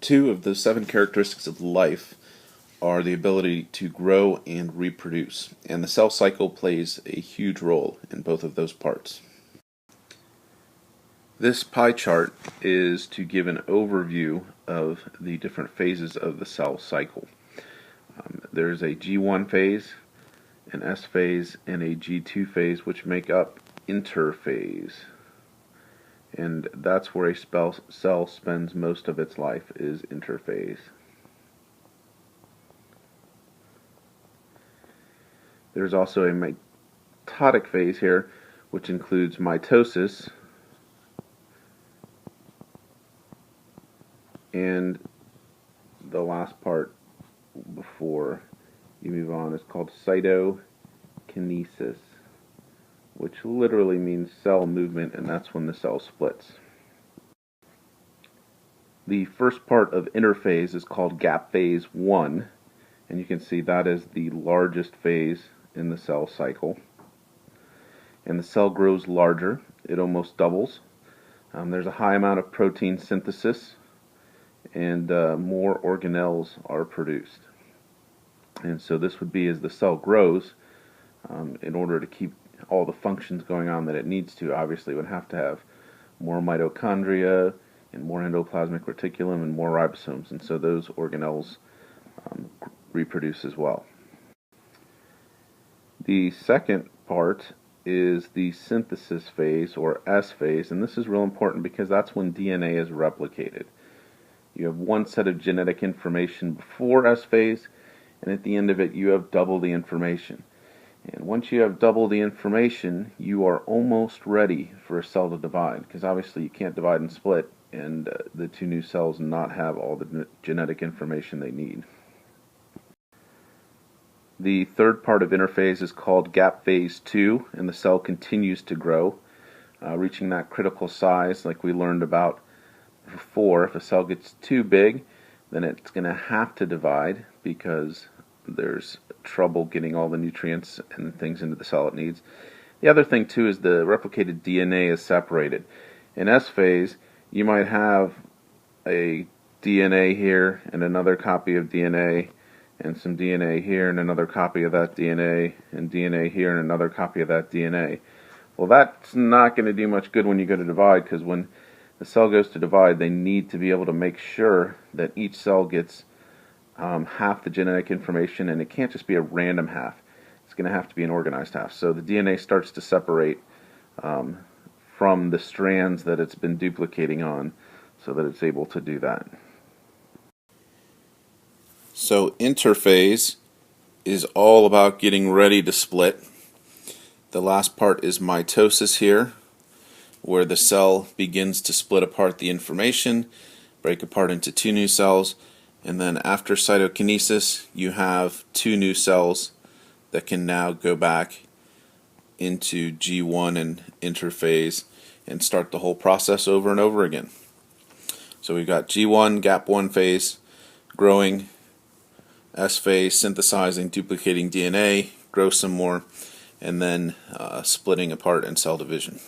Two of the 7 characteristics of life are the ability to grow and reproduce, and the cell cycle plays a huge role in both of those parts. This pie chart is to give an overview of the different phases of the cell cycle. There's a G1 phase, an S phase, and a G2 phase, which make up interphase. And that's where a cell spends most of its life, is interphase. There's also a mitotic phase here, which includes mitosis and the last part before you move on is called cytokinesis, which literally means cell movement, and that's when the cell splits. The first part of interphase is called gap phase 1, and you can see that is the largest phase in the cell cycle. And the cell grows larger, it almost doubles. There's a high amount of protein synthesis, and more organelles are produced. And so this would be, as the cell grows, in order to keep all the functions going on that it needs to, obviously it would have to have more mitochondria and more endoplasmic reticulum and more ribosomes, and so those organelles reproduce as well. The second part is the synthesis phase, or S phase, and this is real important because that's when DNA is replicated. You have one set of genetic information before S phase, and at the end of it you have double the information. And once you have double the information, you are almost ready for a cell to divide, because obviously you can't divide and split and the two new cells not have all the genetic information they need. The third part of interphase is called gap phase 2, and the cell continues to grow, reaching that critical size like we learned about before. If a cell gets too big, then it's going to have to divide because there's trouble getting all the nutrients and things into the cell it needs. The other thing too is the replicated DNA is separated. In S phase, you might have a DNA here and another copy of DNA, and some DNA here and another copy of that DNA, and DNA here and another copy of that DNA. Well, that's not going to do much good when you go to divide, because when the cell goes to divide, they need to be able to make sure that each cell gets half the genetic information, and it can't just be a random half. It's going to have to be an organized half. So the DNA starts to separate from the strands that it's been duplicating on, so that it's able to do that. So interphase is all about getting ready to split. The last part is mitosis here, where the cell begins to split apart the information, break apart into two new cells, and then after cytokinesis you have two new cells that can now go back into G1 and interphase and start the whole process over and over again. So we've got G1, gap 1 phase, growing, S phase, synthesizing, duplicating DNA, grow some more, and then splitting apart and cell division.